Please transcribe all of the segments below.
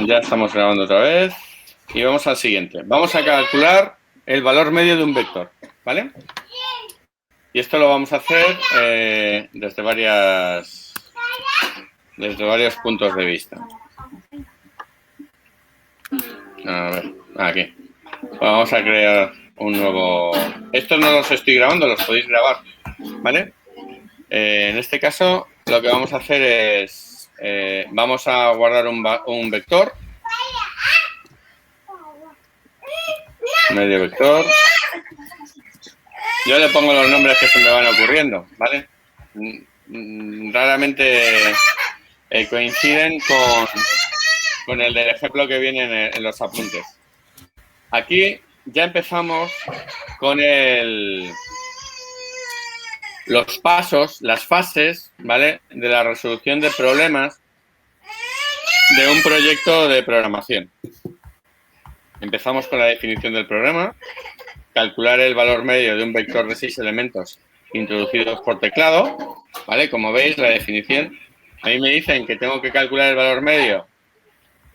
Ya estamos grabando otra vez y vamos al siguiente. Vamos a calcular el valor medio de un vector, ¿vale? Y esto lo vamos a hacer desde varios puntos de vista. A ver, aquí. Vamos a crear un nuevo... Estos no los estoy grabando, los podéis grabar, ¿vale? En este caso, lo que vamos a hacer es... vamos a guardar un vector. Medio vector. Yo le pongo los nombres que se me van ocurriendo, ¿vale? Raramente coinciden con el del ejemplo que viene en los apuntes. Aquí ya empezamos con los pasos, las fases, ¿vale? De la resolución de problemas de un proyecto de programación. Empezamos con la definición del problema, calcular el valor medio de un vector de 6 elementos introducidos por teclado, ¿vale? Como veis, la definición, a mí me dicen que tengo que calcular el valor medio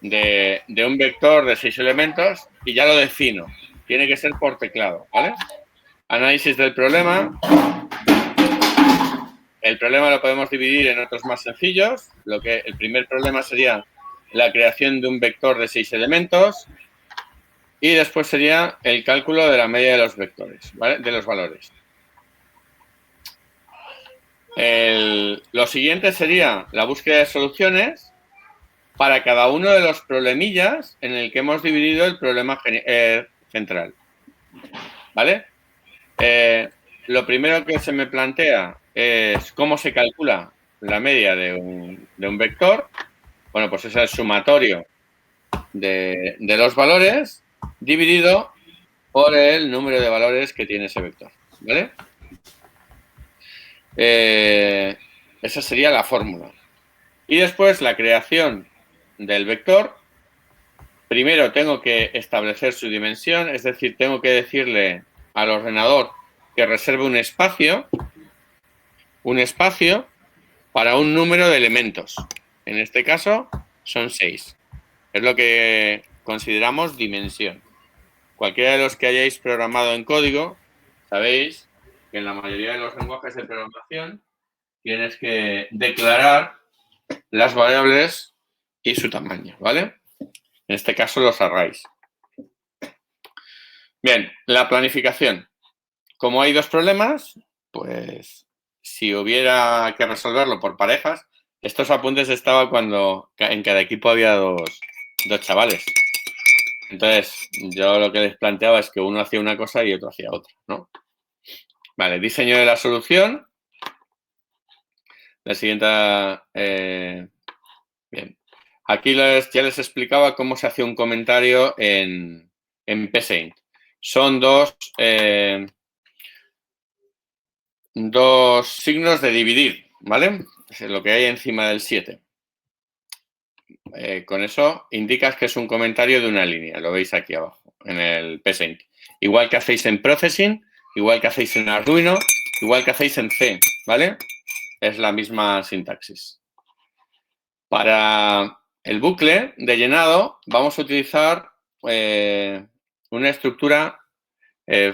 de un vector de 6 elementos y ya lo defino. Tiene que ser por teclado, ¿vale? Análisis del problema. El problema lo podemos dividir en otros más sencillos. El primer problema sería la creación de un vector de 6 elementos y después sería el cálculo de la media de los vectores, ¿vale? De los valores. Lo siguiente sería la búsqueda de soluciones para cada uno de los problemillas en el que hemos dividido el problema central, ¿vale? Lo primero que se me plantea es cómo se calcula la media de un vector. Bueno, pues es el sumatorio de los valores dividido por el número de valores que tiene ese vector, ¿vale? Esa sería la fórmula. Y después la creación del vector. Primero tengo que establecer su dimensión, es decir, tengo que decirle al ordenador que reserve un espacio para un número de elementos. En este caso son 6. Es lo que consideramos dimensión. Cualquiera de los que hayáis programado en código, sabéis que en la mayoría de los lenguajes de programación tienes que declarar las variables y su tamaño, ¿vale? En este caso los arrays. Bien, la planificación. Como hay dos problemas, pues si hubiera que resolverlo por parejas, estos apuntes estaban cuando en cada equipo había dos chavales. Entonces, yo lo que les planteaba es que uno hacía una cosa y otro hacía otra, ¿no? Vale, diseño de la solución. La siguiente... bien. Aquí ya les explicaba cómo se hace un comentario en PSeInt. Son dos signos de dividir, ¿vale? Es lo que hay encima del 7. Con eso indicas que es un comentario de una línea, lo veis aquí abajo, en el PSeInt. Igual que hacéis en Processing, igual que hacéis en Arduino, igual que hacéis en C, ¿vale? Es la misma sintaxis. Para el bucle de llenado vamos a utilizar una estructura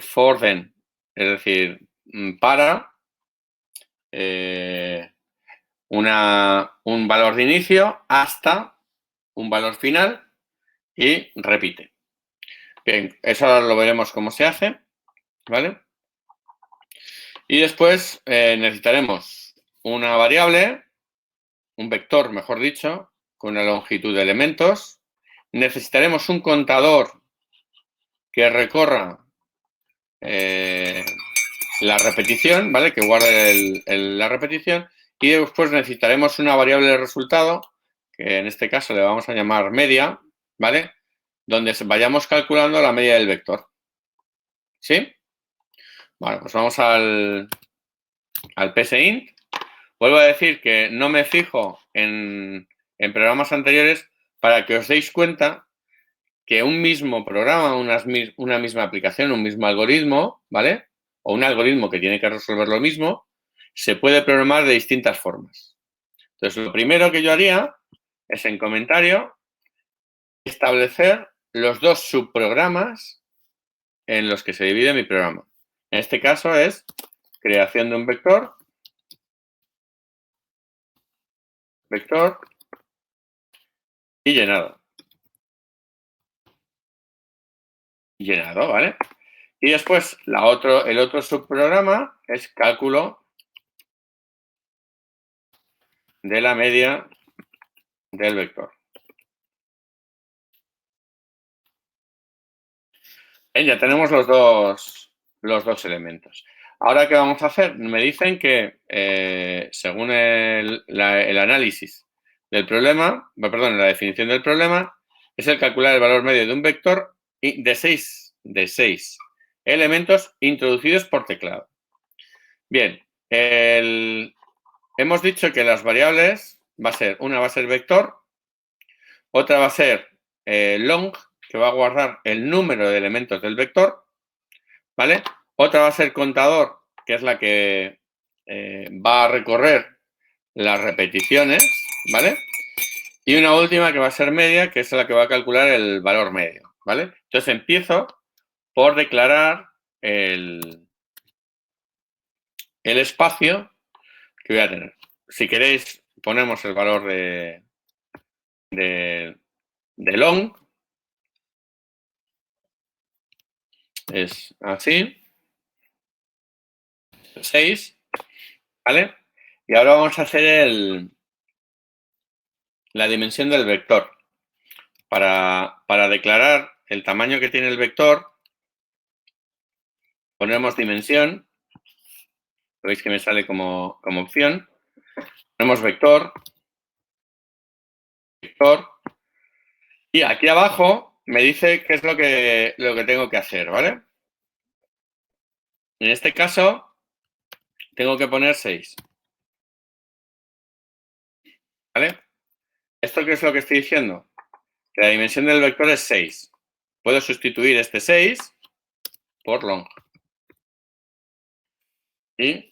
for then, es decir, para un valor de inicio hasta un valor final y repite. Bien, eso ahora lo veremos cómo se hace, ¿vale? Y después necesitaremos una variable, un vector, mejor dicho, con una longitud de elementos. Necesitaremos un contador que recorra la repetición, ¿vale? Que guarde la repetición. Y después necesitaremos una variable de resultado, que en este caso le vamos a llamar media, ¿vale? Donde vayamos calculando la media del vector. ¿Sí? Bueno, pues vamos al PSeInt. Vuelvo a decir que no me fijo en programas anteriores para que os deis cuenta que un mismo programa, una misma aplicación, un mismo algoritmo, ¿vale? O un algoritmo que tiene que resolver lo mismo, se puede programar de distintas formas. Entonces, lo primero que yo haría es en comentario establecer los dos subprogramas en los que se divide mi programa. En este caso es creación de un vector, y llenado. Llenado, ¿vale? Y después el otro subprograma es cálculo de la media del vector. Ya tenemos los dos elementos. Ahora, ¿qué vamos a hacer? Me dicen que, según el análisis del problema, perdón, la definición del problema, es el calcular el valor medio de un vector de 6 elementos introducidos por teclado. Bien, hemos dicho que las variables una va a ser vector, otra va a ser long, que va a guardar el número de elementos del vector, ¿vale? Otra va a ser contador, que es la que va a recorrer las repeticiones, ¿vale? Y una última que va a ser media, que es la que va a calcular el valor medio, ¿vale? Entonces empiezo por declarar el espacio que voy a tener. Si queréis, ponemos el valor de long. Es así. 6, ¿vale? Y ahora vamos a hacer la dimensión del vector. Para declarar el tamaño que tiene el vector, ponemos dimensión. Veis que me sale como opción. Ponemos vector. Y aquí abajo me dice qué es lo que tengo que hacer, ¿vale? En este caso, tengo que poner 6. ¿Vale? ¿Esto qué es lo que estoy diciendo? Que la dimensión del vector es 6. Puedo sustituir este 6 por long. Y,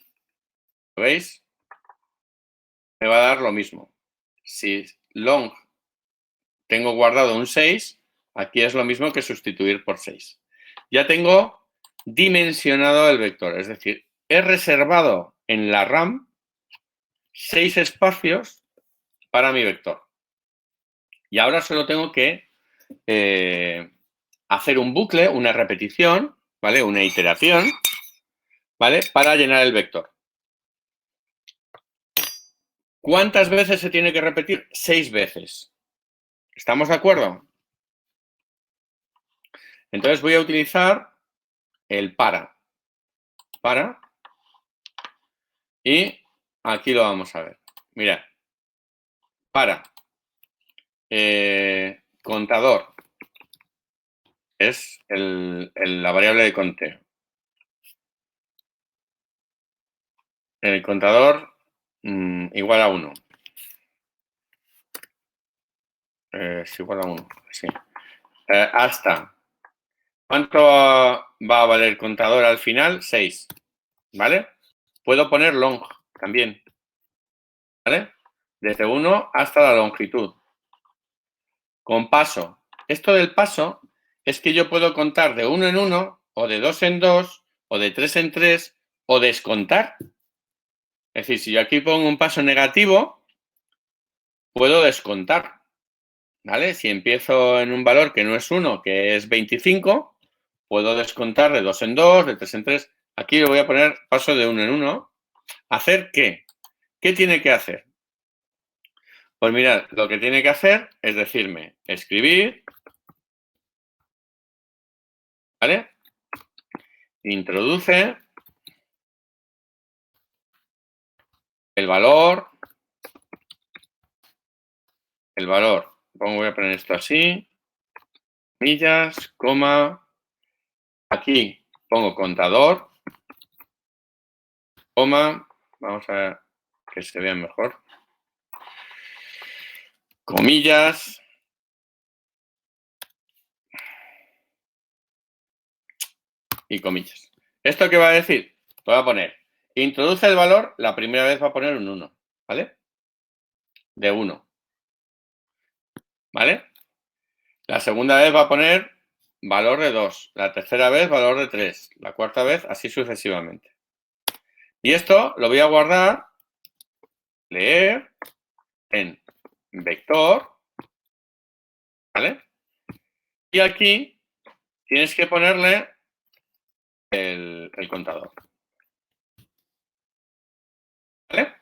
¿lo veis? Me va a dar lo mismo. Si long tengo guardado un 6, aquí es lo mismo que sustituir por 6. Ya tengo dimensionado el vector, es decir, he reservado en la RAM 6 espacios para mi vector. Y ahora solo tengo que hacer un bucle, una repetición, ¿vale? Una iteración, ¿vale? Para llenar el vector. ¿Cuántas veces se tiene que repetir? 6 veces. ¿Estamos de acuerdo? Entonces voy a utilizar el para. Y aquí lo vamos a ver. Mirad. Para. Contador. Es la variable de conteo. El contador igual a 1. Es igual a 1, sí. Hasta. ¿Cuánto va a valer el contador al final? 6. ¿Vale? Puedo poner long también. ¿Vale? Desde 1 hasta la longitud. Con paso. Esto del paso es que yo puedo contar de 1 en 1, o de 2 en 2, o de 3 en 3, o descontar. Es decir, si yo aquí pongo un paso negativo, puedo descontar. ¿Vale? Si empiezo en un valor que no es 1, que es 25, puedo descontar de 2 en 2, de 3 en 3. Aquí le voy a poner paso de 1 en 1. ¿Hacer qué? ¿Qué tiene que hacer? Pues mirad, lo que tiene que hacer es decirme escribir, ¿vale? Introduce el valor, voy a poner esto así, millas, coma, aquí pongo contador, coma, vamos a que se vea mejor, comillas, y comillas. ¿Esto qué va a decir? Voy a poner, introduce el valor, la primera vez va a poner un 1, ¿vale? De 1, ¿vale? La segunda vez va a poner valor de 2, la tercera vez valor de 3, la cuarta vez así sucesivamente. Y esto lo voy a guardar, leer, en vector, ¿vale? Y aquí tienes que ponerle el contador, ¿vale?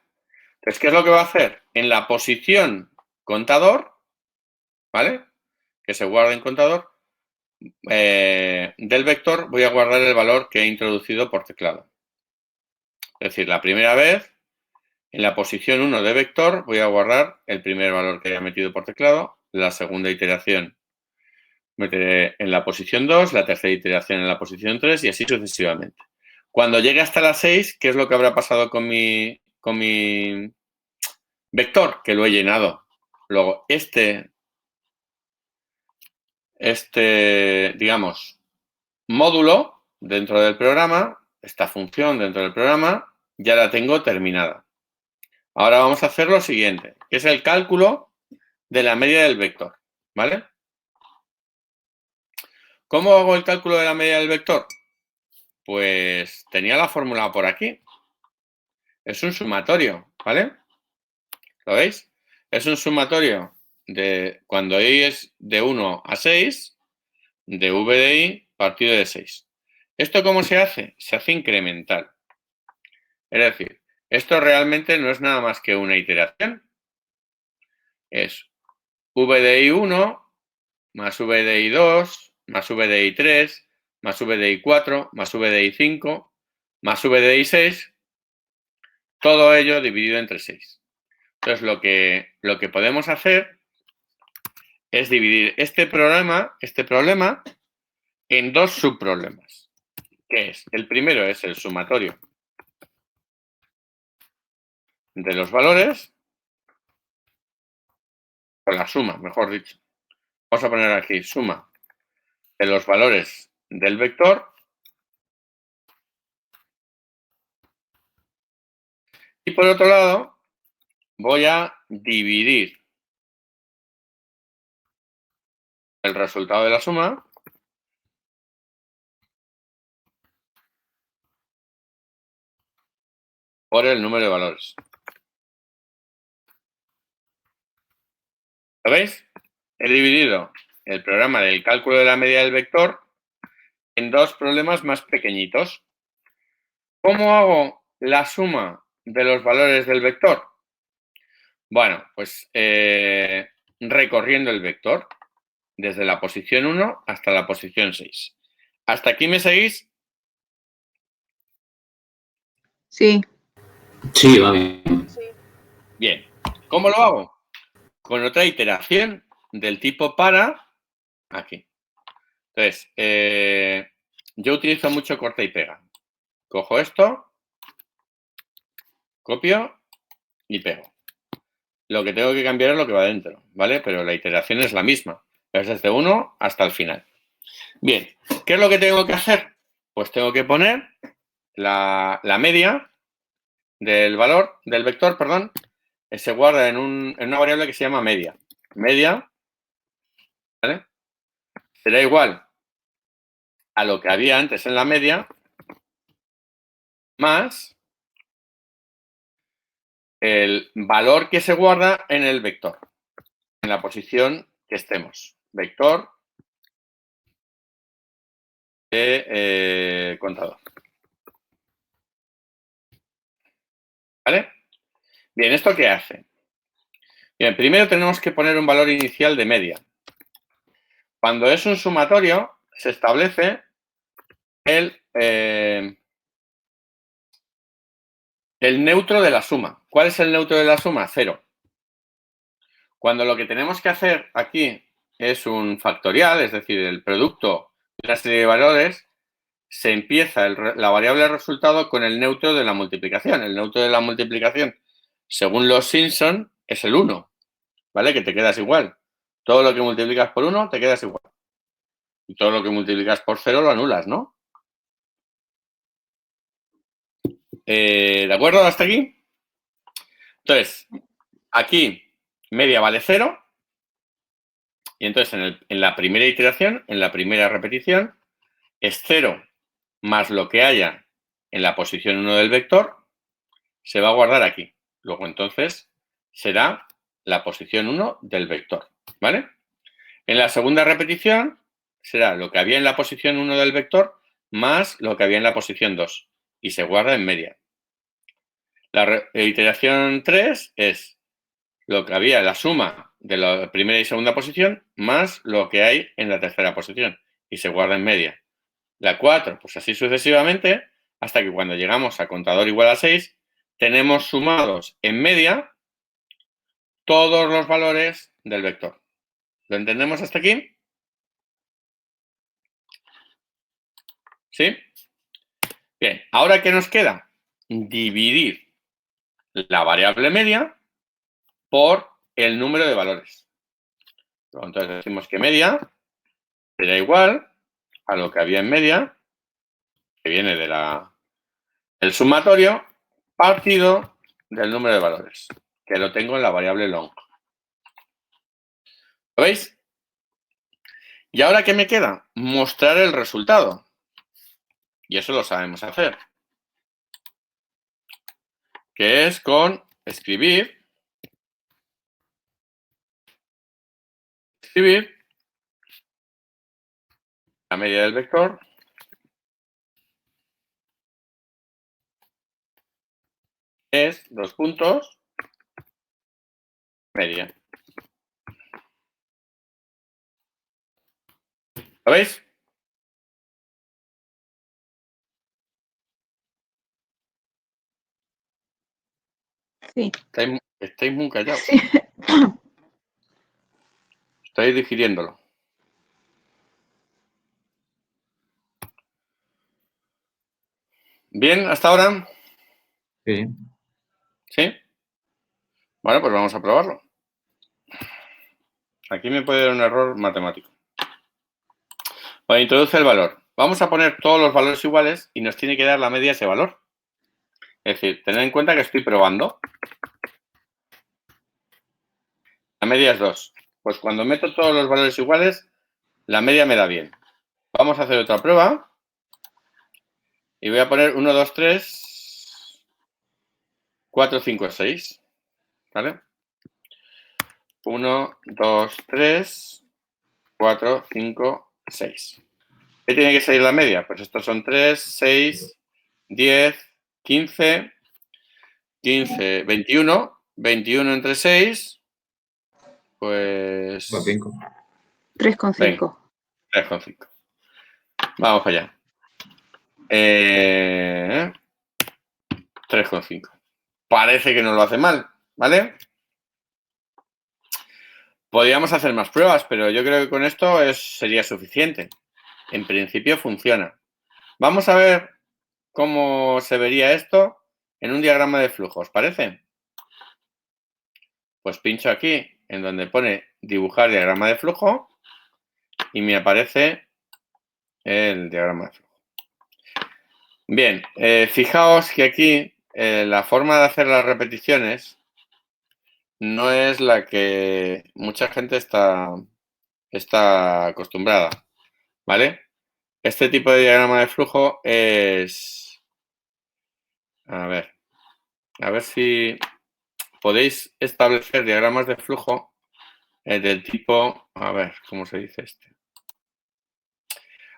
Entonces, ¿qué es lo que va a hacer? En la posición contador, ¿vale? Que se guarda en contador, del vector voy a guardar el valor que he introducido por teclado. Es decir, la primera vez, en la posición 1 de vector, voy a guardar el primer valor que haya metido por teclado. La segunda iteración meteré en la posición 2, la tercera iteración en la posición 3 y así sucesivamente. Cuando llegue hasta la 6, ¿qué es lo que habrá pasado con mi vector? Que lo he llenado. Luego, digamos, módulo dentro del programa, esta función dentro del programa, ya la tengo terminada. Ahora vamos a hacer lo siguiente, que es el cálculo de la media del vector, ¿vale? ¿Cómo hago el cálculo de la media del vector? Pues tenía la fórmula por aquí. Es un sumatorio, ¿vale? ¿Lo veis? Es un sumatorio de cuando i es de 1 a 6, de v de i partido de 6. ¿Esto cómo se hace? Se hace incremental. Es decir, esto realmente no es nada más que una iteración. Es v de i1 más v de i2 más v de i3 más v de i4 más v de i5 más v de i6, todo ello dividido entre 6. Entonces, lo que podemos hacer es dividir este problema en dos subproblemas. ¿Qué es? El primero es el sumatorio de los valores, o la suma, mejor dicho. Vamos a poner aquí suma de los valores del vector. Y por otro lado, voy a dividir el resultado de la suma por el número de valores. ¿Lo veis? He dividido el programa del cálculo de la media del vector en dos problemas más pequeñitos. ¿Cómo hago la suma de los valores del vector? Bueno, pues recorriendo el vector desde la posición 1 hasta la posición 6. ¿Hasta aquí me seguís? Sí. Sí, va bien. Bien. ¿Cómo lo hago? Con otra iteración del tipo para aquí. Entonces, yo utilizo mucho corta y pega. Cojo esto, copio y pego. Lo que tengo que cambiar es lo que va dentro, ¿vale? Pero la iteración es la misma. Es desde 1 hasta el final. Bien, ¿qué es lo que tengo que hacer? Pues tengo que poner la media del valor, del vector, perdón, se guarda en una variable que se llama media. Media, ¿vale? Será igual a lo que había antes en la media, más el valor que se guarda en el vector, en la posición que estemos. Vector de contador. ¿Vale? Bien, ¿esto qué hace? Bien, primero tenemos que poner un valor inicial de media. Cuando es un sumatorio, se establece el neutro de la suma. ¿Cuál es el neutro de la suma? 0. Cuando lo que tenemos que hacer aquí es un factorial, es decir, el producto de una serie de valores, se empieza la variable resultado con el neutro de la multiplicación. El neutro de la multiplicación, según los Simpson, es el 1, ¿vale? Que te quedas igual. Todo lo que multiplicas por 1 te quedas igual. Y todo lo que multiplicas por 0 lo anulas, ¿no? ¿De acuerdo hasta aquí? Entonces, aquí media vale 0 Y entonces en la primera iteración, en la primera repetición, es 0 más lo que haya en la posición 1 del vector, se va a guardar aquí. Luego entonces será la posición 1 del vector, ¿vale? En la segunda repetición será lo que había en la posición 1 del vector más lo que había en la posición 2 y se guarda en media. La iteración 3 es lo que había en la suma de la primera y segunda posición más lo que hay en la tercera posición y se guarda en media. La 4, pues así sucesivamente, hasta que cuando llegamos a contador igual a 6, tenemos sumados en media todos los valores del vector. ¿Lo entendemos hasta aquí? ¿Sí? Bien, ¿ahora qué nos queda? Dividir la variable media por el número de valores. Entonces decimos que media será igual a lo que había en media, que viene del sumatorio, partido del número de valores, que lo tengo en la variable long. ¿Lo veis? ¿Y ahora qué me queda? Mostrar el resultado. Y eso lo sabemos hacer. Que es con escribir la media del vector es 2 puntos, media. ¿Lo veis? Sí. Estáis muy callados. Sí. Estáis digiriéndolo. ¿Bien hasta ahora? Sí. ¿Sí? Bueno, pues vamos a probarlo. Aquí me puede dar un error matemático. Vale, introduce el valor. Vamos a poner todos los valores iguales y nos tiene que dar la media ese valor. Es decir, tened en cuenta que estoy probando. La media es 2. Pues cuando meto todos los valores iguales, la media me da bien. Vamos a hacer otra prueba. Y voy a poner 1, 2, 3, 4, 5, 6. ¿Vale? 1, 2, 3, 4, 5, 6. ¿Qué tiene que salir la media? Pues estos son 3, 6, 10, 15, 15, 21. 21 entre 6, pues... 5. 3,5. 3,5. Vamos allá. 3,5. Parece que no lo hace mal, ¿vale? Podríamos hacer más pruebas, pero yo creo que con esto sería suficiente. En principio funciona. Vamos a ver cómo se vería esto en un diagrama de flujo, ¿os parece? Pues pincho aquí en donde pone dibujar diagrama de flujo y me aparece el diagrama de flujo. Bien, fijaos que aquí la forma de hacer las repeticiones no es la que mucha gente está acostumbrada, ¿vale? Este tipo de diagrama de flujo es... A ver si podéis establecer diagramas de flujo del tipo... A ver, ¿cómo se dice este?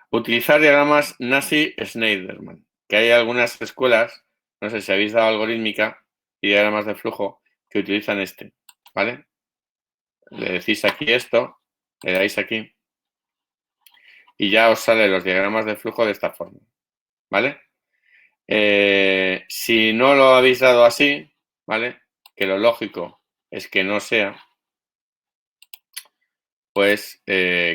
Utilizar diagramas Nash-Schneiderman, que hay algunas escuelas, no sé si habéis dado algorítmica y diagramas de flujo, que utilizan este, ¿vale? Le decís aquí esto, le dais aquí y ya os salen los diagramas de flujo de esta forma, ¿vale? Si no lo habéis dado así, ¿vale? Que lo lógico es que no sea, pues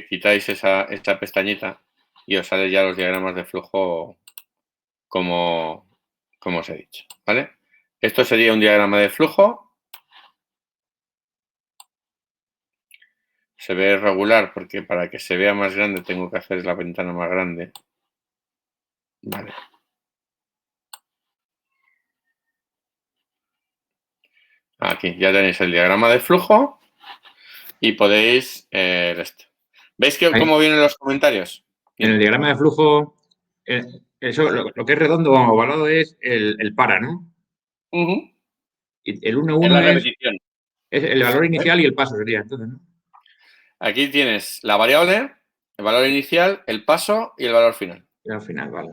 quitáis esta pestañita y os salen ya los diagramas de flujo como os he dicho, ¿vale? Esto sería un diagrama de flujo. Se ve regular porque para que se vea más grande tengo que hacer la ventana más grande. Vale. Aquí ya tenéis el diagrama de flujo. y podéis... ¿Veis cómo vienen los comentarios? En el diagrama de flujo, eso, lo que es redondo o ovalado es el para, ¿no? Ujú. Y el Es la 1,1 repetición. es el valor inicial y el paso sería, entonces, ¿no? Aquí tienes la variable, el valor inicial, el paso y el valor final. Y al final, vale.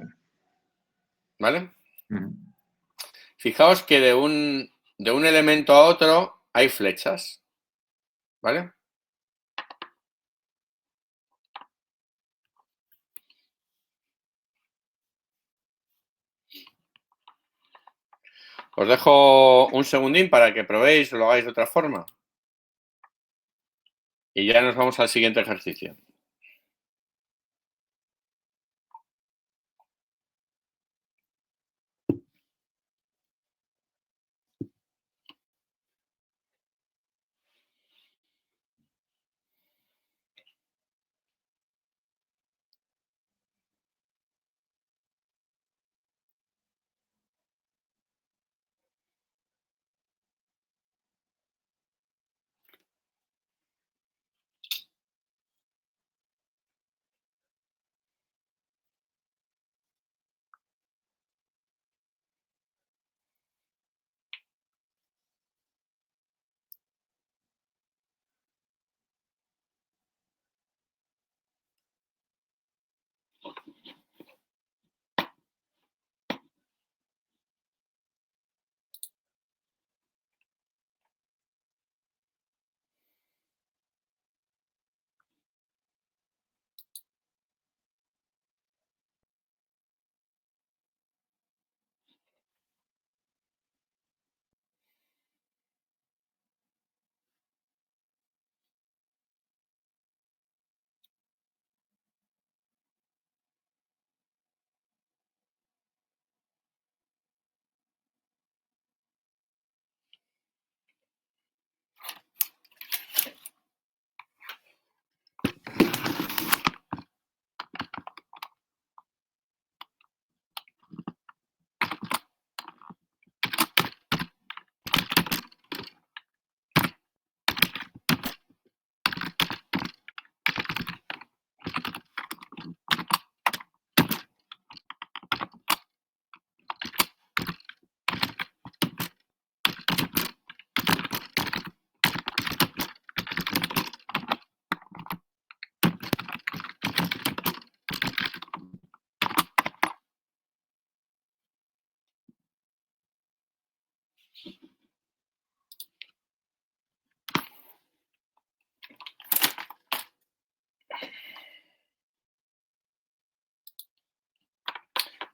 ¿Vale? Ujú. Fijaos que de un elemento a otro hay flechas. ¿Vale? Os dejo un segundín para que probéis o lo hagáis de otra forma. Y ya nos vamos al siguiente ejercicio.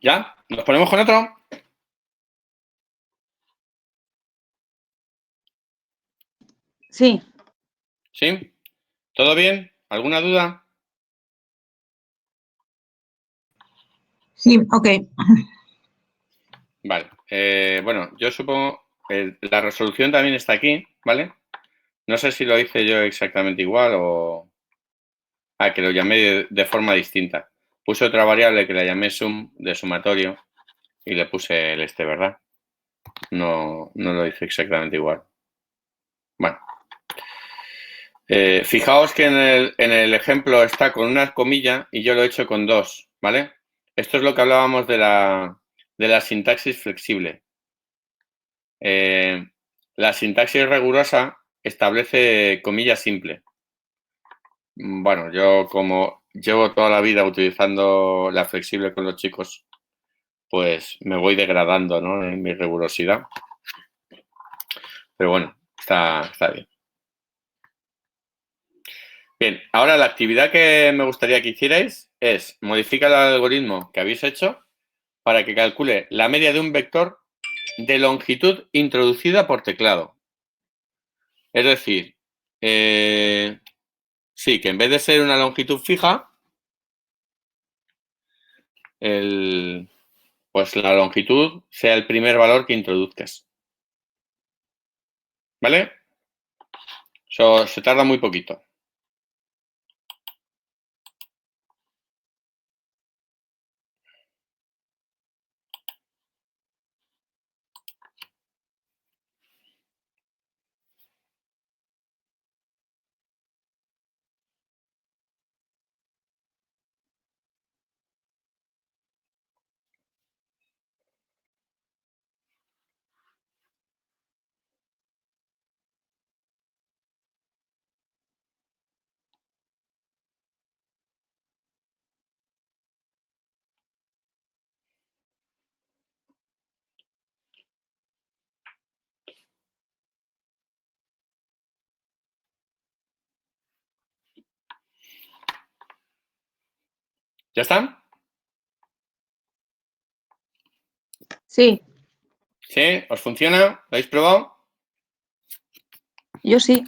¿Ya? ¿Nos ponemos con otro? Sí, ¿Sí? ¿Todo bien? ¿Alguna duda? sí, ok. Vale. Bueno, yo supongo que la resolución también está aquí, ¿vale? No sé si lo hice yo exactamente igual o... Ah, que lo llamé de forma distinta. Puse otra variable que la llamé sum, de sumatorio, y le puse el ¿verdad? No lo hice exactamente igual. Bueno. Fijaos que en el ejemplo está con una comilla y yo lo he hecho con dos, ¿vale? Esto es lo que hablábamos de la sintaxis flexible. La sintaxis rigurosa establece comilla simple. Bueno, yo como llevo toda la vida utilizando la flexible con los chicos, pues me voy degradando, ¿no? En mi rigurosidad. Pero bueno, está bien. Bien, ahora la actividad que me gustaría que hicierais es modificar el algoritmo que habéis hecho para que calcule la media de un vector de longitud introducida por teclado. Es decir, sí, que en vez de ser una longitud fija, pues la longitud sea el primer valor que introduzcas. ¿Vale? Eso se tarda muy poquito. ¿Ya están? Sí, ¿Sí? ¿Os funciona? ¿Lo habéis probado? yo sí.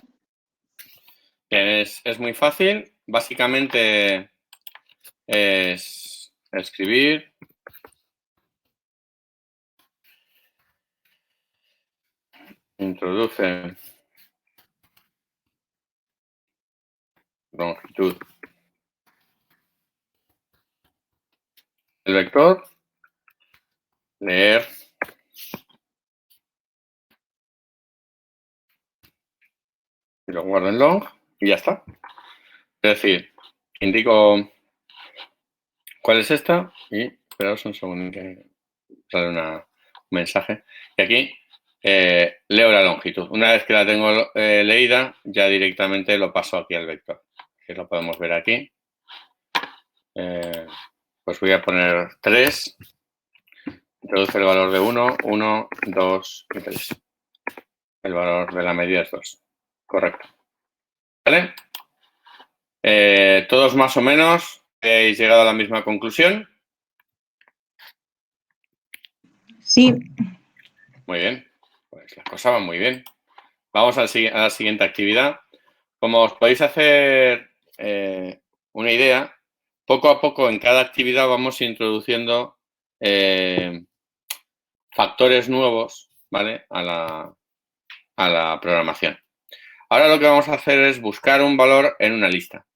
Bien, es muy fácil. Básicamente es escribir. Introduce longitud del vector. Leer. Y lo guardo en long y ya está. Es decir, indico cuál es esta y esperaos un segundo que sale un mensaje. Y aquí leo la longitud. Una vez que la tengo leída, ya directamente lo paso aquí al vector. Que lo podemos ver aquí. Pues voy a poner 3. Introduce el valor de 1, 1, 2 y 3. El valor de la medida es 2. Correcto. ¿Vale? Todos más o menos habéis llegado a la misma conclusión. Sí, Muy bien. Pues las cosas van muy bien. Vamos a la siguiente actividad. Como os podéis hacer una idea, poco a poco en cada actividad vamos introduciendo factores nuevos, ¿vale? a la programación. Ahora lo que vamos a hacer es buscar un valor en una lista.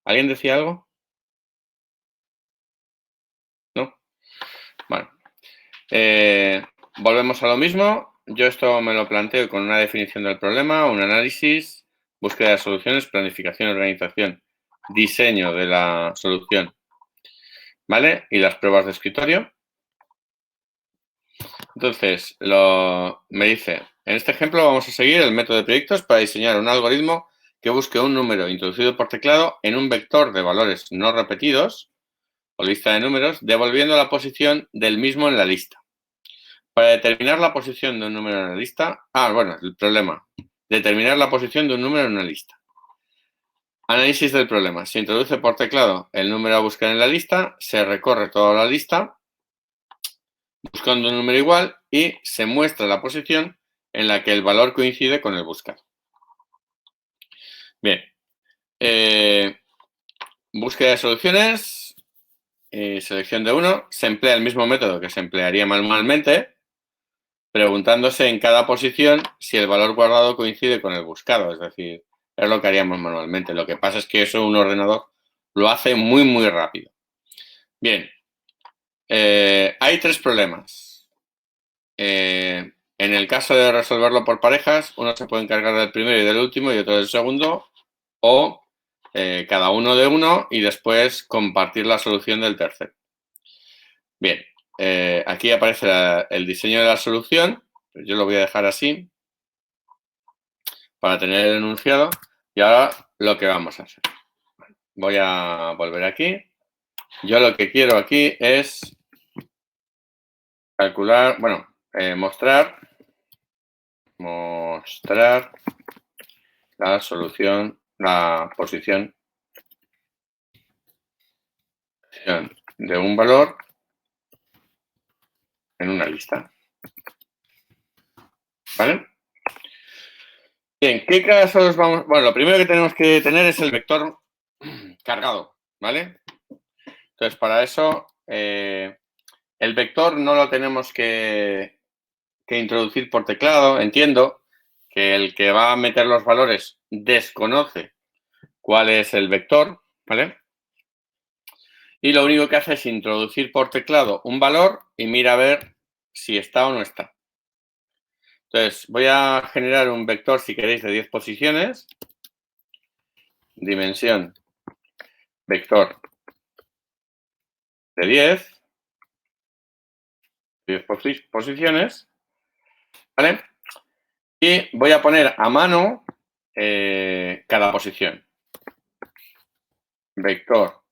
¿Alguien decía algo? ¿No? Bueno. Volvemos a lo mismo. Yo esto me lo planteo con una definición del problema, un análisis, búsqueda de soluciones, planificación, organización, diseño de la solución, ¿vale? Y las pruebas de escritorio. Entonces, me dice, en este ejemplo vamos a seguir el método de proyectos para diseñar un algoritmo que busque un número introducido por teclado en un vector de valores no repetidos o lista de números, devolviendo la posición del mismo en la lista. Para determinar la posición de un número en una lista... bueno, el problema. Determinar la posición de un número en una lista. Análisis del problema. Se introduce por teclado el número a buscar en la lista, se recorre toda la lista buscando un número igual y se muestra la posición en la que el valor coincide con el buscado. Bien. Búsqueda de soluciones. Selección de uno. Se emplea el mismo método que se emplearía manualmente, preguntándose en cada posición si el valor guardado coincide con el buscado. Es decir, es lo que haríamos manualmente. Lo que pasa es que eso un ordenador lo hace muy, muy rápido. Bien. Hay 3 problemas. En el caso de resolverlo por parejas, uno se puede encargar del primero y del último y otro del segundo, o cada uno de uno y después compartir la solución del tercero. Bien, aquí aparece el diseño de la solución. Yo lo voy a dejar así para tener el enunciado. Y ahora lo que vamos a hacer. Voy a volver aquí. Yo lo que quiero aquí es calcular, mostrar la solución, la posición de un valor en una lista. ¿Vale? Bien, ¿qué casos vamos? Bueno, lo primero que tenemos que tener es el vector cargado, ¿vale? Entonces, para eso, el vector no lo tenemos que introducir por teclado. Entiendo que el que va a meter los valores desconoce cuál es el vector, ¿vale? Y lo único que hace es introducir por teclado un valor y mira a ver si está o no está. Entonces, voy a generar un vector, si queréis, de 10 posiciones. Dimensión vector de 10. 10 posiciones. ¿Vale? Y voy a poner a mano cada posición. Vector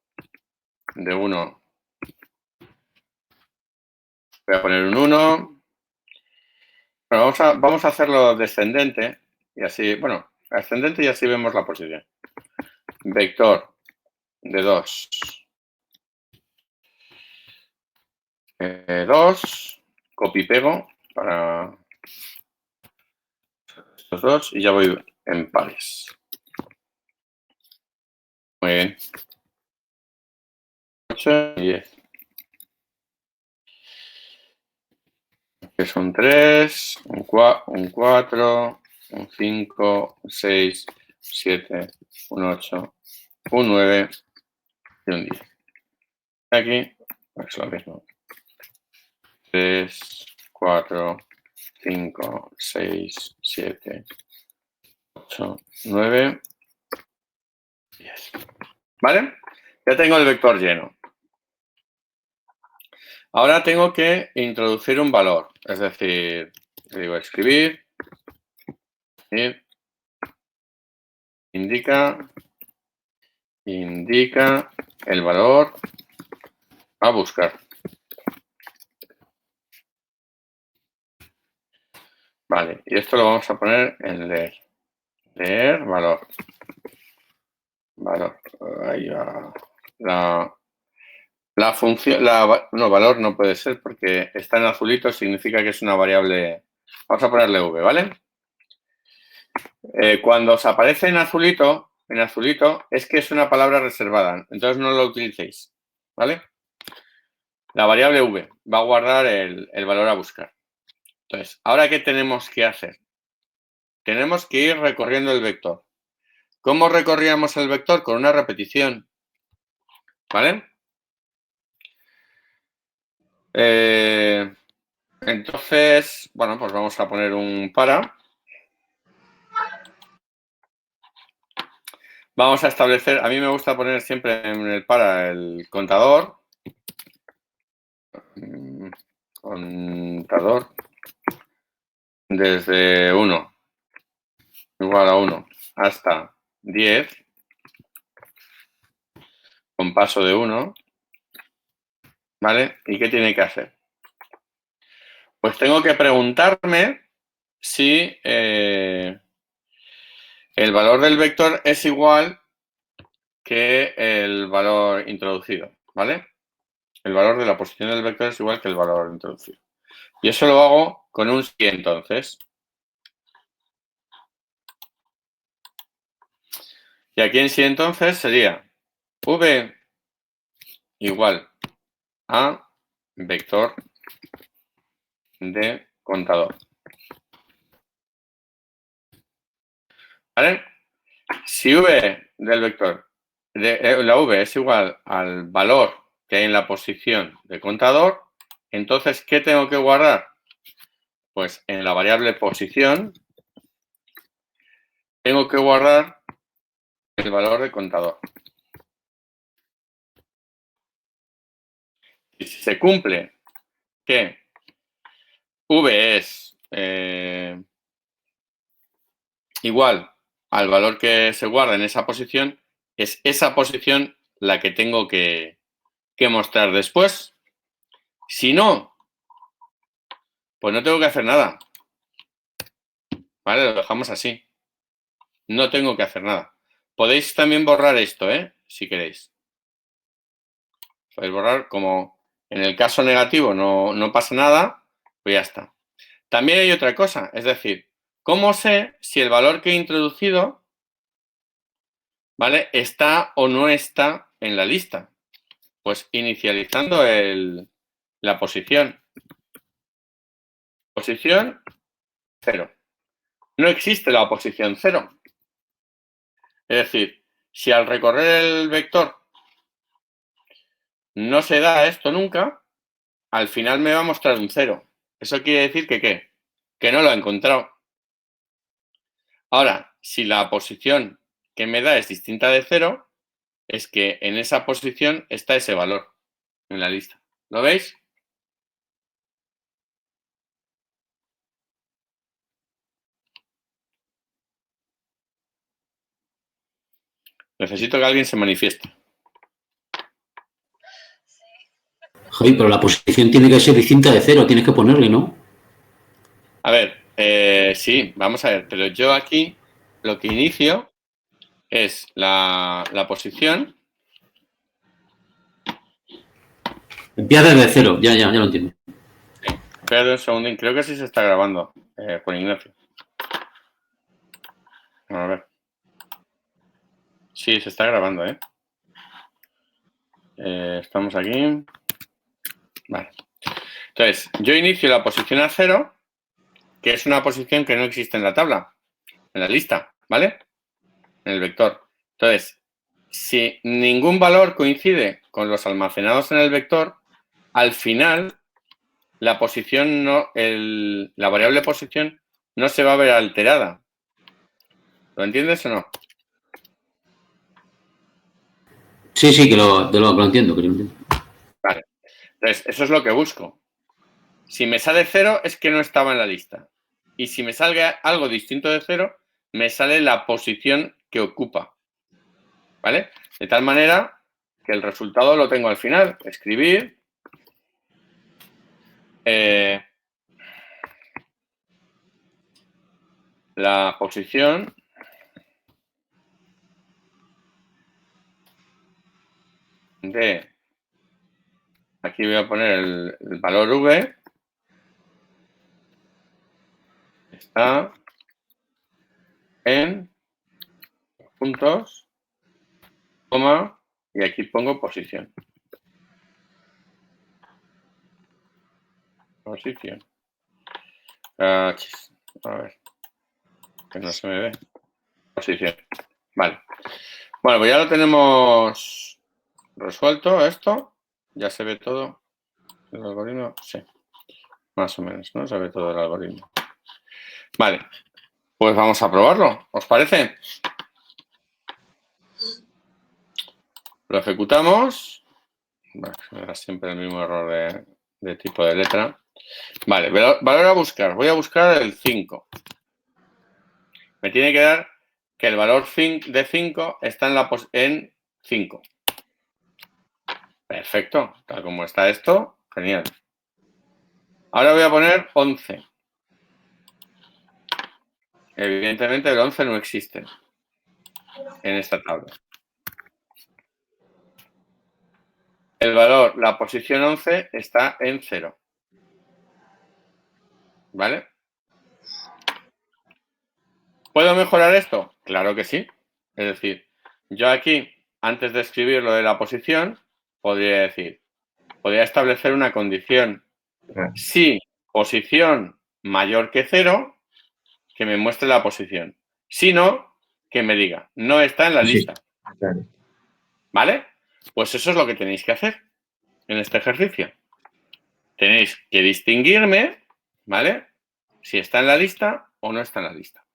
de 1. Voy a poner un 1. Bueno, vamos a hacerlo descendente. Y así, bueno, ascendente y así vemos la posición. Vector de 2. 2, copy pego para estos dos y ya voy en pares. Muy bien. 8 y 10. Que son 3, un 4, un 5, un 6, 7, un 8, un 9 y un 10. Aquí, pues lo mismo. 3, 4, 5, 6, 7, 8, 9, 10. ¿Vale? Ya tengo el vector lleno. Ahora tengo que introducir un valor. Es decir, le digo escribir. Indica el valor a buscar. Vale, y esto lo vamos a poner en leer. Leer valor. Valor. Ahí va. La función, no, valor no puede ser porque está en azulito, significa que es una variable. Vamos a ponerle v, ¿vale? Cuando os aparece en azulito es que es una palabra reservada, entonces no lo utilicéis, ¿vale? La variable v va a guardar el valor a buscar. Entonces, ¿ahora qué tenemos que hacer? Tenemos que ir recorriendo el vector. ¿Cómo recorríamos el vector? Con una repetición, ¿vale? Entonces, bueno, pues vamos a poner un para. Vamos a establecer, a mí me gusta poner siempre en el para el contador. Contador desde 1 igual a 1 hasta 10 con paso de 1, ¿vale? ¿Y qué tiene que hacer? Pues tengo que preguntarme si el valor del vector es igual que el valor introducido, ¿vale? El valor de la posición del vector es igual que el valor introducido. Y eso lo hago con un sí entonces. Y aquí en sí entonces sería v igual a vector de contador. ¿Vale? Si v del vector, la v es igual al valor que hay en la posición de contador, entonces, ¿qué tengo que guardar? Pues en la variable posición tengo que guardar el valor de contador. Y si se cumple que v es igual al valor que se guarda en esa posición, es esa posición la que tengo que mostrar después. Si no, pues no tengo que hacer nada. ¿Vale? Lo dejamos así. No tengo que hacer nada. Podéis también borrar esto, si queréis. Podéis borrar como en el caso negativo no pasa nada, pues ya está. También hay otra cosa, es decir, ¿cómo sé si el valor que he introducido, ¿vale?, está o no está en la lista? Pues inicializando la posición. Posición 0. No existe la posición 0. Es decir, si al recorrer el vector no se da esto nunca, al final me va a mostrar un 0. Eso quiere decir que ¿qué? Que no lo ha encontrado. Ahora, si la posición que me da es distinta de 0, es que en esa posición está ese valor en la lista. ¿Lo veis? Necesito que alguien se manifieste. Javi, pero la posición tiene que ser distinta de 0, tienes que ponerle, ¿no? A ver, sí, vamos a ver, pero yo aquí lo que inicio es la posición. Empieza desde cero, ya lo entiendo. Espera un segundín, creo que sí se está grabando, Juan Ignacio. A ver. Sí, se está grabando, ¿eh? Estamos aquí. Vale. Entonces, yo inicio la posición a 0, que es una posición que no existe en la tabla, en la lista, ¿vale? En el vector. Entonces, si ningún valor coincide con los almacenados en el vector, al final la posición la variable posición no se va a ver alterada. ¿Lo entiendes o no? Sí, que lo entiendo, que lo entiendo. Vale. Entonces, eso es lo que busco. Si me sale 0 es que no estaba en la lista. Y si me salga algo distinto de 0, me sale la posición que ocupa. ¿Vale? De tal manera que el resultado lo tengo al final. Escribir la posición de, aquí voy a poner el valor v, está en puntos, coma, y aquí pongo posición. Posición. A ver, que no se me ve. Posición. Vale. Bueno, pues ya lo tenemos resuelto esto. Ya se ve todo el algoritmo. Sí, más o menos, ¿no? Se ve todo el algoritmo. Vale, pues vamos a probarlo. ¿Os parece? Lo ejecutamos. Bueno, era siempre el mismo error de tipo de letra. Vale, valor a buscar. Voy a buscar el 5. Me tiene que dar que el valor de 5 está en 5. Perfecto. Tal como está esto, genial. Ahora voy a poner 11. Evidentemente el 11 no existe en esta tabla. El valor, la posición 11 está en 0. ¿Vale? ¿Puedo mejorar esto? Claro que sí. Es decir, yo aquí, antes de escribir lo de la posición, podría establecer una condición. Si posición mayor que 0, que me muestre la posición. Si no, que me diga, no está en la lista. Claro. ¿Vale? Pues eso es lo que tenéis que hacer en este ejercicio. Tenéis que distinguirme, ¿vale? Si está en la lista o no está en la lista.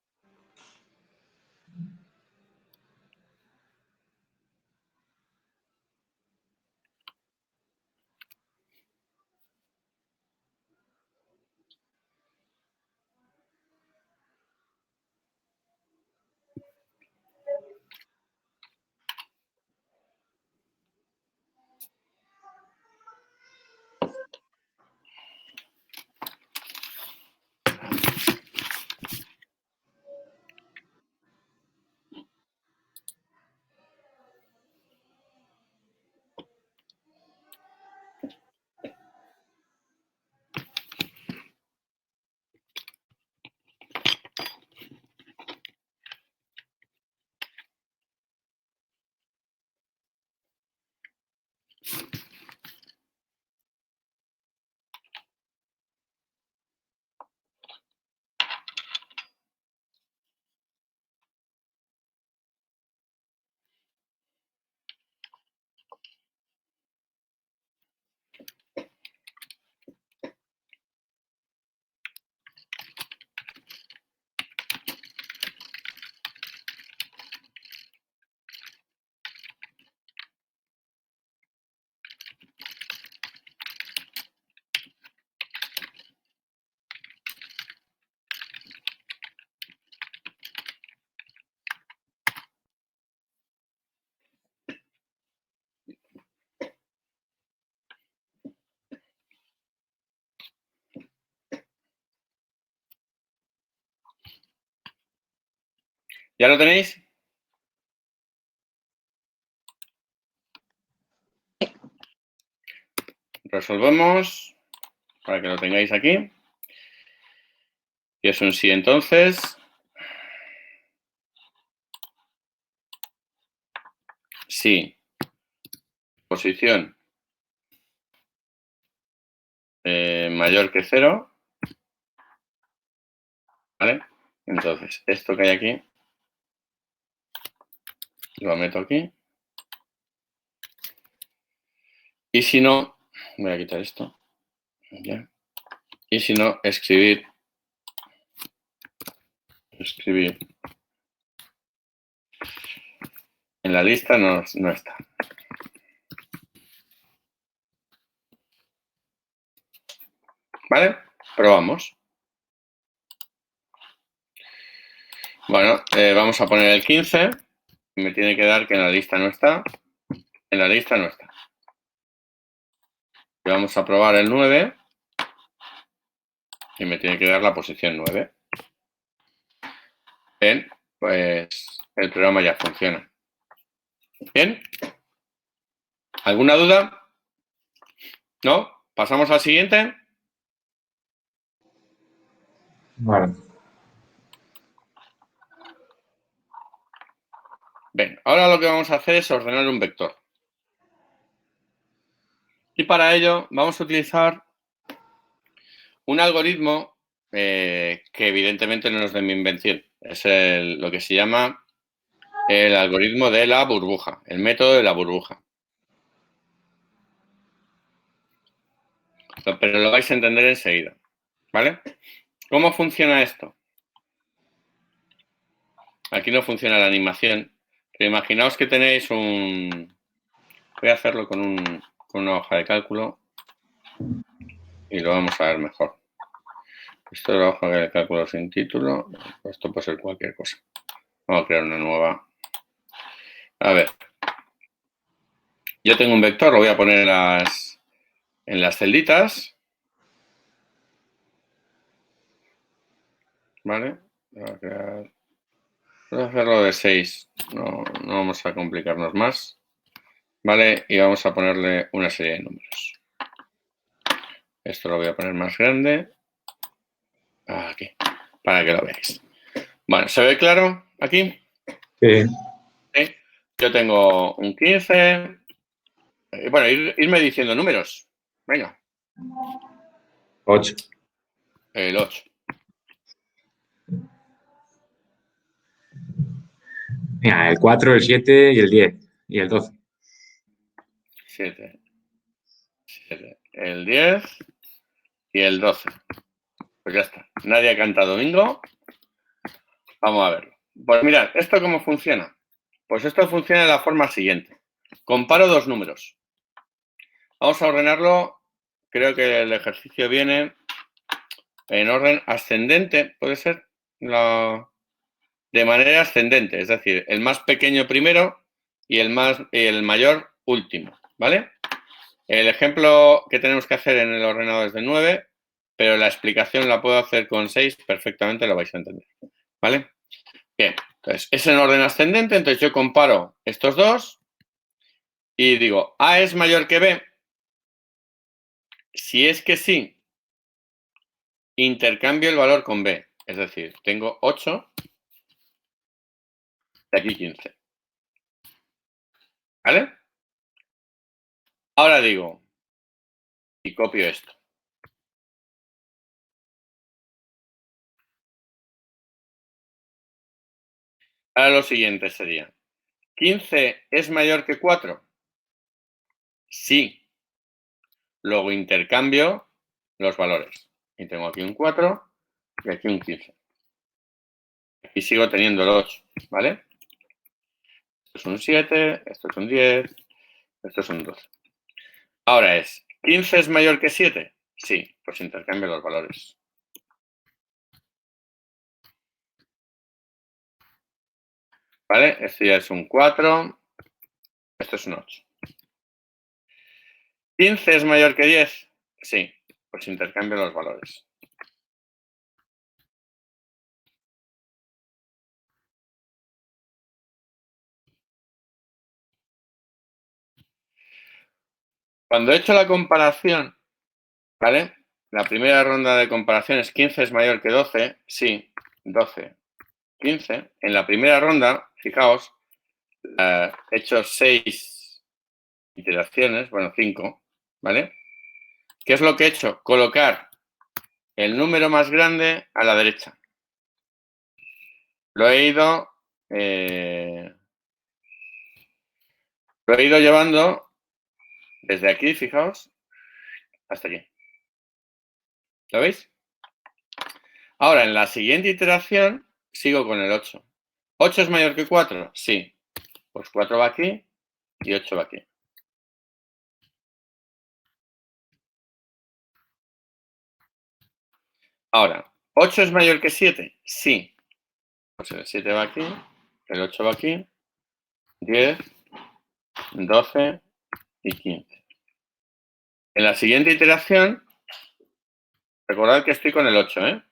¿Ya lo tenéis? resolvemos para que lo tengáis aquí. Y es un sí, entonces. Sí. Posición mayor que 0. ¿Vale? Entonces, esto que hay aquí, lo meto aquí. Y si no, voy a quitar esto. Ya. Y si no, escribir. En la lista no está. ¿Vale? Probamos. Bueno, vamos a poner el 15. Me tiene que dar que en la lista no está. En la lista no está. Y vamos a probar el 9. Y me tiene que dar la posición 9. Bien, pues el programa ya funciona. Bien. ¿Alguna duda? ¿No? ¿Pasamos al siguiente? Vale. Bien, ahora lo que vamos a hacer es ordenar un vector. Y para ello vamos a utilizar un algoritmo que evidentemente no es de mi invención. Es lo que se llama el algoritmo de la burbuja, el método de la burbuja. Pero lo vais a entender enseguida, ¿vale? ¿Cómo funciona esto? Aquí no funciona la animación. Pero imaginaos que tenéis un... Voy a hacerlo con una hoja de cálculo y lo vamos a ver mejor. Esto es la hoja de cálculo sin título. Esto puede ser cualquier cosa. Vamos a crear una nueva. A ver. Yo tengo un vector, lo voy a poner en las celditas. ¿Vale? Voy a hacerlo de 6. No vamos a complicarnos más. ¿Vale? Y vamos a ponerle una serie de números. Esto lo voy a poner más grande. Aquí. Para que lo veáis. Bueno, ¿se ve claro aquí? Sí. ¿Sí? Yo tengo un 15. Bueno, irme diciendo números. Venga. 8. El 8. Mira, el 4, el 7 y el 10. Y el 12. 7. El 10 y el 12. Pues ya está. Nadie canta domingo. Vamos a verlo. Pues mirad, ¿esto cómo funciona? Pues esto funciona de la forma siguiente. Comparo dos números. Vamos a ordenarlo. Creo que el ejercicio viene en orden ascendente, ¿puede ser? De manera ascendente, es decir, el más pequeño primero y el mayor último, ¿vale? El ejemplo que tenemos que hacer en el ordenador es de 9, pero la explicación la puedo hacer con 6, perfectamente lo vais a entender, ¿vale? Bien, entonces es en orden ascendente, entonces yo comparo estos dos y digo, A es mayor que B. Si es que sí, intercambio el valor con B, es decir, tengo 8 y aquí 15, ¿vale? Ahora digo, y copio esto. Ahora lo siguiente sería, ¿15 es mayor que 4? Sí. Luego intercambio los valores. Y tengo aquí un 4 y aquí un 15. Aquí sigo teniendo el 8, ¿vale? Esto es un 7, esto es un 10, esto es un 12. Ahora es, ¿15 es mayor que 7? Sí, pues intercambio los valores. ¿Vale? Esto ya es un 4, esto es un 8. ¿15 es mayor que 10? Sí, pues intercambio los valores. Cuando he hecho la comparación, ¿vale? La primera ronda de comparación es 15 es mayor que 12. Sí, 12, 15. En la primera ronda, fijaos, he hecho 6 iteraciones, bueno, 5, ¿vale? ¿Qué es lo que he hecho? Colocar el número más grande a la derecha. Lo he ido llevando desde aquí, fijaos, hasta aquí. ¿Lo veis? Ahora, en la siguiente iteración, sigo con el 8. ¿8 es mayor que 4? Sí. Pues 4 va aquí y 8 va aquí. Ahora, ¿8 es mayor que 7? Sí. Pues el 7 va aquí, el 8 va aquí, 10, 12 y 15. En la siguiente iteración, recordad que estoy con el 8, ¿eh?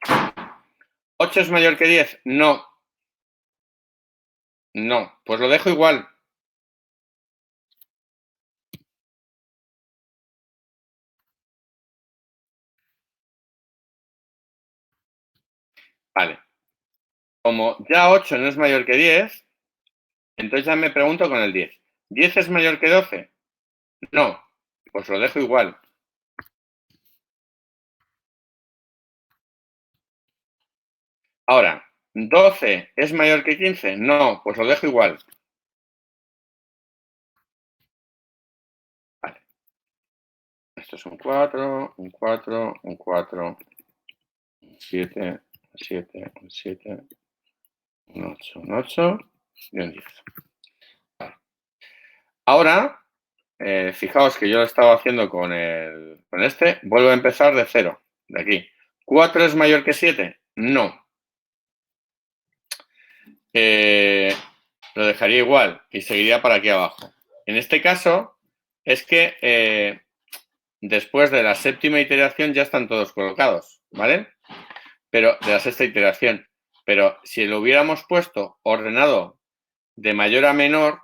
¿8 es mayor que 10? No. No. Pues lo dejo igual. Vale. Como ya 8 no es mayor que 10, entonces ya me pregunto con el 10. ¿10 es mayor que 12? No. Pues lo dejo igual. Ahora, ¿12 es mayor que 15? No. Pues lo dejo igual. Vale. Esto es un 4, un 4, un 4, un 7, un 7, un 7, un 8, un 8 y un 10. Vale. Ahora, fijaos que yo lo estaba haciendo con este. Vuelvo a empezar de 0, de aquí. ¿4 es mayor que 7? No. Lo dejaría igual y seguiría para aquí abajo. En este caso, es que después de la séptima iteración ya están todos colocados, ¿vale? Pero de la sexta iteración. Pero si lo hubiéramos puesto ordenado de mayor a menor,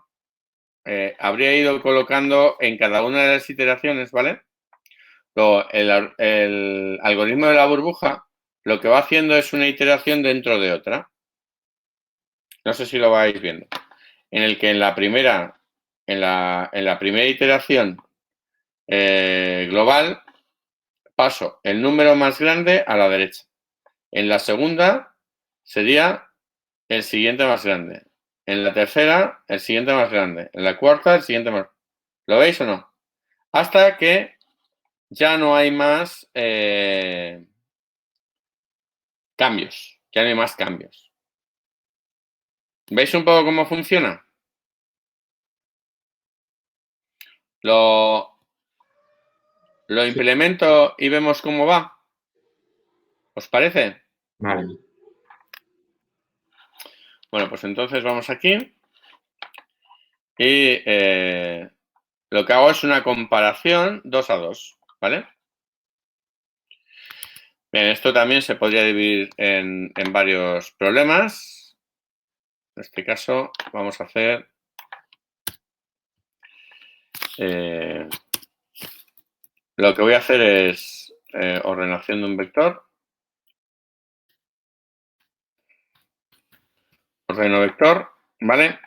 habría ido colocando en cada una de las iteraciones, ¿vale? El algoritmo de la burbuja lo que va haciendo es una iteración dentro de otra. No sé si lo vais viendo. En el que en la primera iteración global paso el número más grande a la derecha. En la segunda sería el siguiente más grande. En la tercera, el siguiente más grande. En la cuarta, el siguiente más. ¿Lo veis o no? Hasta que ya no hay más cambios. Ya no hay más cambios. ¿Veis un poco cómo funciona? Lo implemento y vemos cómo va. ¿Os parece? Vale. Bueno, pues entonces vamos aquí. Y lo que hago es una comparación 2 a 2, ¿vale? Bien, esto también se podría dividir en varios problemas. En este caso vamos a hacer lo que voy a hacer es ordenación de un vector. Ordeno vector, ¿vale?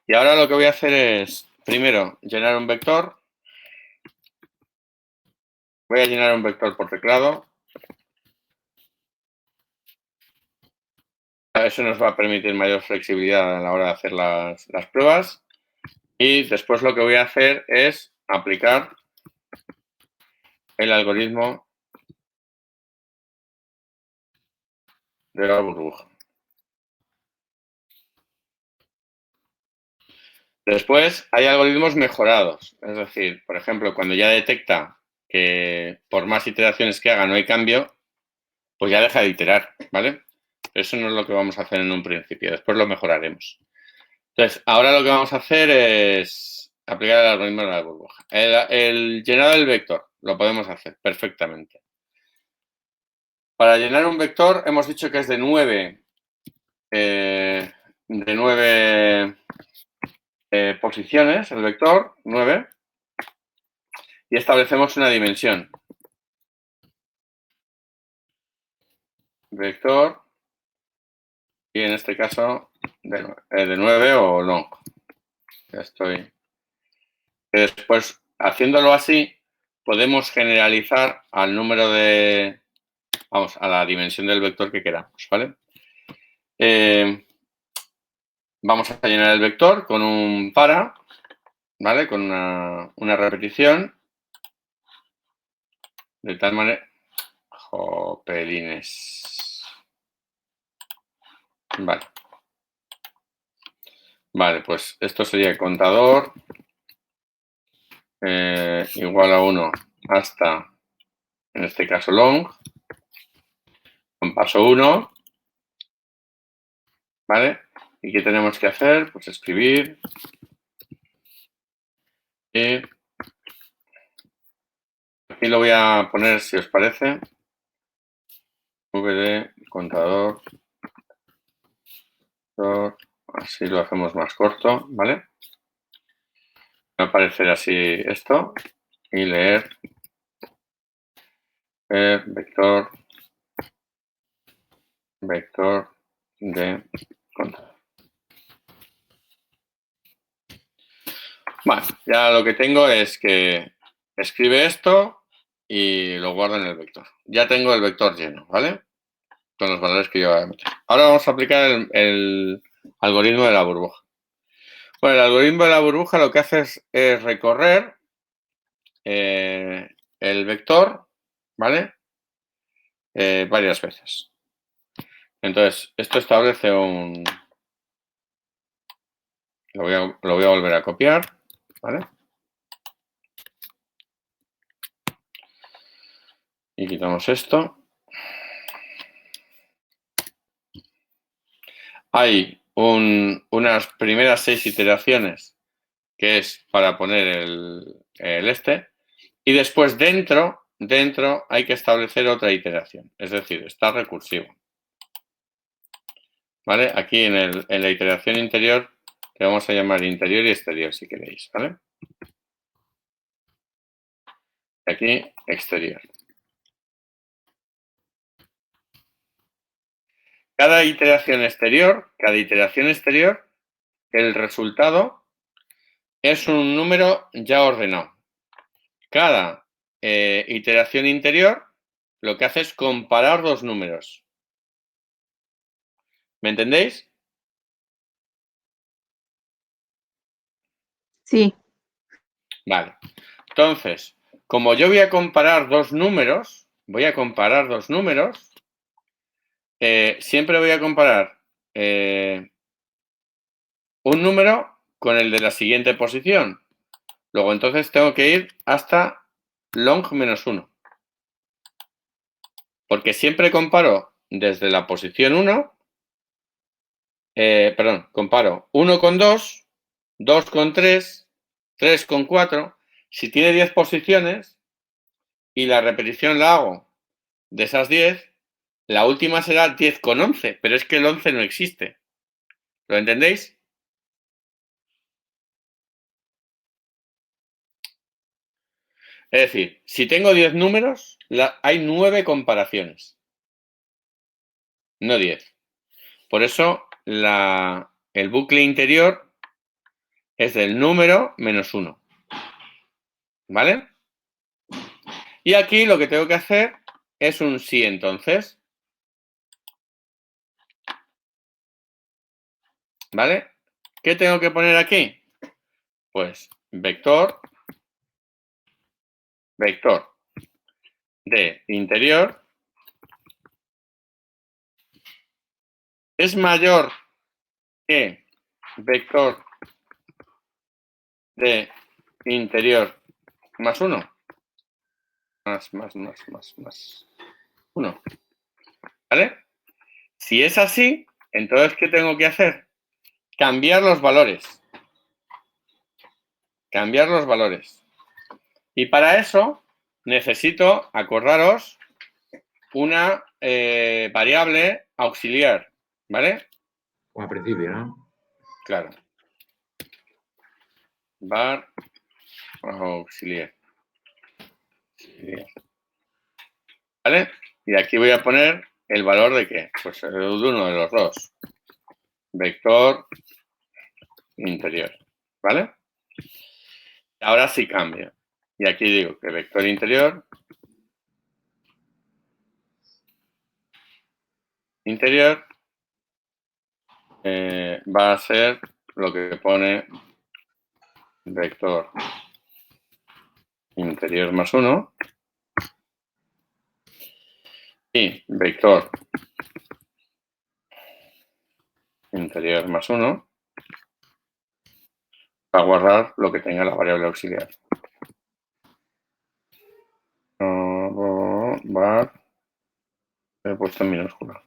Y ahora lo que voy a hacer es, primero, llenar un vector. Voy a llenar un vector por teclado. Eso nos va a permitir mayor flexibilidad a la hora de hacer las pruebas. Y después lo que voy a hacer es aplicar el algoritmo de la burbuja. Después hay algoritmos mejorados. Es decir, por ejemplo, cuando ya detecta que por más iteraciones que haga no hay cambio, pues ya deja de iterar, ¿vale? Eso no es lo que vamos a hacer en un principio. Después lo mejoraremos. Entonces, ahora lo que vamos a hacer es aplicar el algoritmo de la burbuja. El llenado del vector lo podemos hacer perfectamente. Para llenar un vector hemos dicho que es de 9 posiciones, el vector, 9. y establecemos una dimensión. Vector, y en este caso de 9 o long. Ya estoy. Después, haciéndolo así, podemos generalizar al número de, vamos, a la dimensión del vector que queramos, ¿vale? Vamos a llenar el vector con un para, ¿vale? Con una repetición. De tal manera... Jopelines. Vale. Vale, pues esto sería el contador igual a 1 hasta, en este caso, long, con paso 1. ¿Vale? ¿Y qué tenemos que hacer? Pues escribir. Y aquí lo voy a poner, si os parece, vd contador. Así lo hacemos más corto, ¿vale? Va a aparecer así esto. Y leer vector de contador. Vale, ya lo que tengo es que escribe esto y lo guardo en el vector. Ya tengo el vector lleno, ¿vale? Con los valores que yo voy a meter. Ahora vamos a aplicar el algoritmo de la burbuja. Bueno, el algoritmo de la burbuja lo que hace es recorrer el vector, ¿vale? Varias veces. Entonces, esto establece un... Lo voy a volver a copiar, ¿vale? Y quitamos esto. Hay unas primeras 6 iteraciones que es para poner el este. Y después dentro hay que establecer otra iteración. Es decir, está recursivo. ¿Vale? Aquí en la iteración interior le vamos a llamar interior y exterior si queréis. ¿Vale? Y aquí exterior. Cada iteración exterior, el resultado es un número ya ordenado. Cada iteración interior lo que hace es comparar dos números. ¿Me entendéis? Sí. Vale. Entonces, como yo voy a comparar dos números, siempre voy a comparar un número con el de la siguiente posición. Luego, entonces, tengo que ir hasta long menos 1. Porque siempre comparo desde la posición 1, comparo 1 con 2, 2 con 3, 3 con 4. Si tiene 10 posiciones y la repetición la hago de esas 10, la última será 10 con 11, pero es que el 11 no existe. ¿Lo entendéis? Es decir, si tengo 10 números, hay 9 comparaciones, no 10. Por eso el bucle interior es del número menos 1. ¿Vale? Y aquí lo que tengo que hacer es un sí entonces. ¿Vale? ¿Qué tengo que poner aquí? Pues vector de interior es mayor que vector de interior más 1. Más 1. ¿Vale? Si es así, entonces, ¿qué tengo que hacer? Cambiar los valores. Y para eso necesito, acordaros, una variable auxiliar. ¿Vale? Como al principio, ¿no? Claro. Var auxiliar. ¿Vale? Y aquí voy a poner el valor de ¿qué? Pues el de uno de los dos. Vector interior. ¿Vale? Ahora sí cambia. Y aquí digo que vector interior va a ser lo que pone vector interior más 1 y vector interior más 1 va a guardar lo que tenga la variable auxiliar. Var, he puesto en minúscula.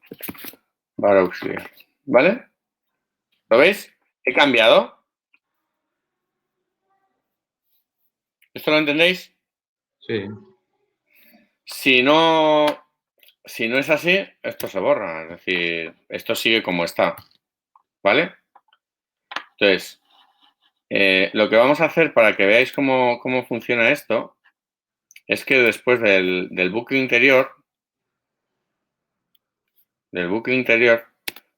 Var auxiliar. ¿Vale? ¿Lo veis? He cambiado. ¿Esto lo entendéis? Sí. Si no es así, esto se borra. Es decir, esto sigue como está. ¿Vale? Entonces, lo que vamos a hacer para que veáis cómo funciona esto es que después del bucle interior,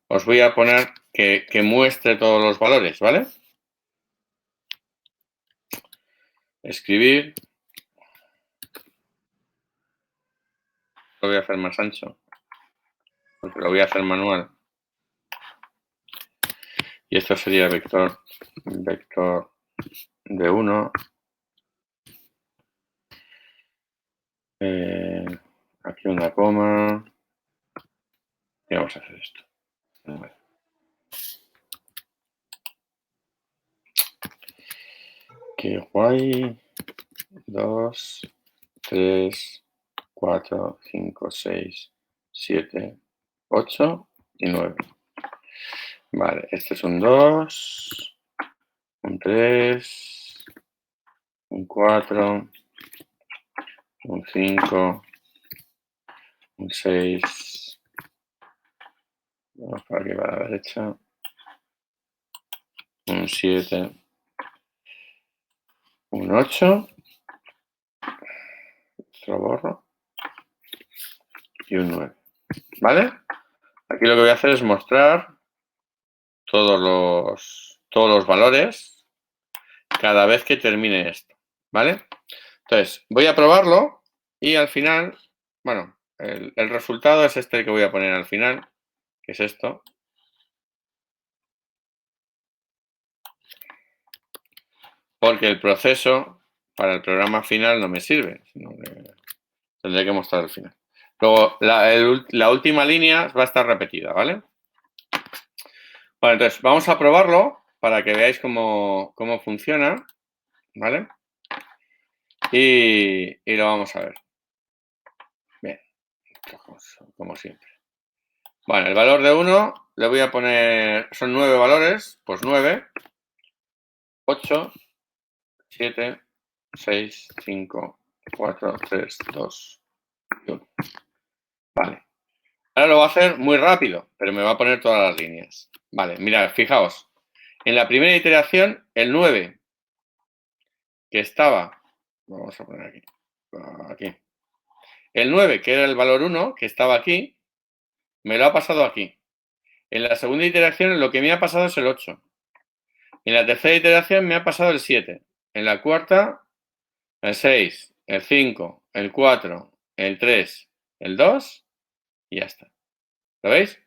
os voy a poner que muestre todos los valores, ¿vale? Escribir. Lo voy a hacer más ancho, porque lo voy a hacer manual. Y esto sería vector de 1. Aquí una coma. Y vamos a hacer esto. Qué guay. 2, 3, 4, 5, 6, 7, 8 y 9. Vale, este es un 2, un 3, un 4, un 5, un 6. Vamos para aquí para la derecha. Un 7, un 8. Lo borro. Y un 9. ¿Vale? Aquí lo que voy a hacer es mostrar todos los valores cada vez que termine esto. ¿Vale? Entonces, voy a probarlo y al final, bueno, el resultado es este que voy a poner al final, que es esto. Porque el proceso para el programa final no me sirve, sino que tendré que mostrar al final. Luego, la última línea va a estar repetida, ¿vale? Bueno, entonces, vamos a probarlo para que veáis cómo funciona, ¿vale? Y lo vamos a ver. Bien, como siempre. Bueno, el valor de 1 le voy a poner, son 9 valores, pues 9, 8, 7, 6, 5, 4, 3, 2, 1. Vale. Ahora lo voy a hacer muy rápido, pero me va a poner todas las líneas. Vale, mirad, fijaos. En la primera iteración, el 9, que estaba, vamos a poner aquí. El 9, que era el valor 1, que estaba aquí, me lo ha pasado aquí. En la segunda iteración, lo que me ha pasado es el 8. En la tercera iteración me ha pasado el 7. En la cuarta, el 6, el 5, el 4, el 3, el 2 y ya está. ¿Lo veis?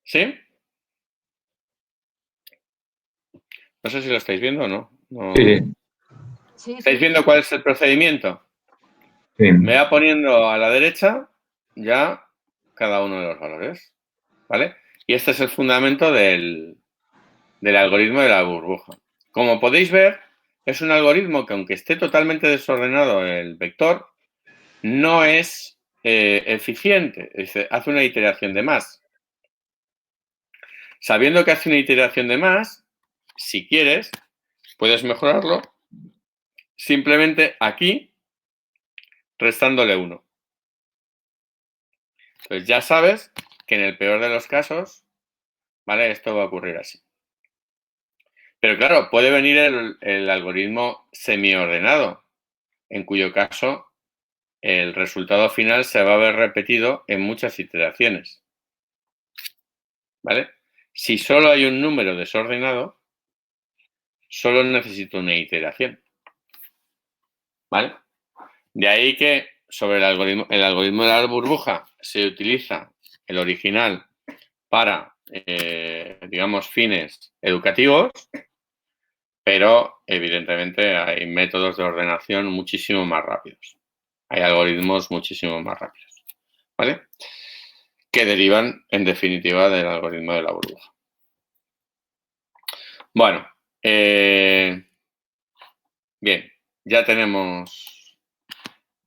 ¿Sí? No sé si lo estáis viendo o no. Sí. Sí, ¿Estáis viendo cuál es el procedimiento? Sí. Me va poniendo a la derecha ya cada uno de los valores. ¿Vale? Y este es el fundamento del algoritmo de la burbuja. Como podéis ver, es un algoritmo que aunque esté totalmente desordenado el vector, no es eficiente. Hace una iteración de más. Sabiendo que hace una iteración de más, si quieres, puedes mejorarlo simplemente aquí, restándole 1. Entonces ya sabes que en el peor de los casos, ¿vale? Esto va a ocurrir así. Pero claro, puede venir el algoritmo semiordenado, en cuyo caso el resultado final se va a ver repetido en muchas iteraciones. ¿Vale? Si solo hay un número desordenado, solo necesito una iteración. ¿Vale? De ahí que sobre el algoritmo de la burbuja se utiliza el original para, digamos, fines educativos, pero evidentemente hay métodos de ordenación muchísimo más rápidos. Hay algoritmos muchísimo más rápidos, ¿vale? Que derivan, en definitiva, del algoritmo de la burbuja. Bueno, bien, ya tenemos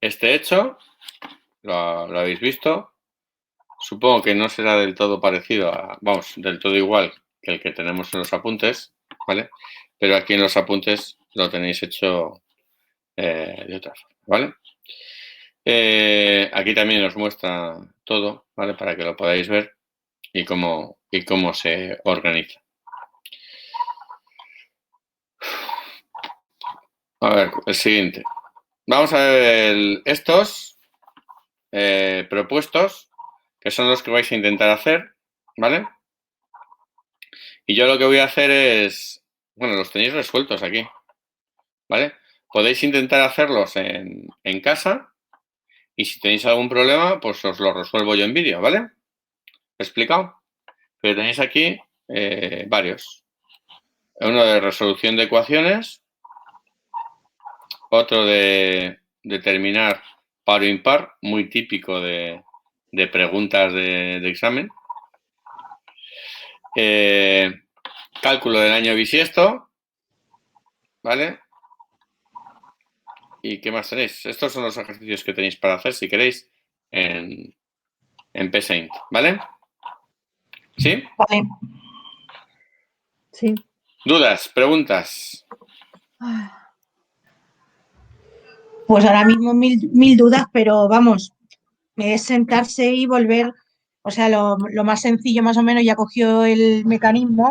este hecho, lo habéis visto. Supongo que no será del todo parecido vamos, del todo igual que el que tenemos en los apuntes, ¿vale? Pero aquí en los apuntes lo tenéis hecho de otra forma, ¿vale? Aquí también os muestra todo, ¿vale? Para que lo podáis ver y cómo se organiza. A ver, el siguiente. Vamos a ver estos propuestos, que son los que vais a intentar hacer, ¿vale? Y yo lo que voy a hacer es, bueno, los tenéis resueltos aquí, ¿vale? Podéis intentar hacerlos en casa y si tenéis algún problema, pues os lo resuelvo yo en vídeo, ¿vale? ¿Me he explicado? Pero tenéis aquí varios. Uno de resolución de ecuaciones, otro de determinar par o impar, muy típico de preguntas de examen. Cálculo del año bisiesto, ¿vale? ¿Y qué más tenéis? Estos son los ejercicios que tenéis para hacer, si queréis, en PSeInt, ¿vale? ¿Sí? Vale. Sí. ¿Dudas? ¿Preguntas? Pues ahora mismo mil dudas, pero vamos, es sentarse y volver, o sea, lo más sencillo más o menos ya cogió el mecanismo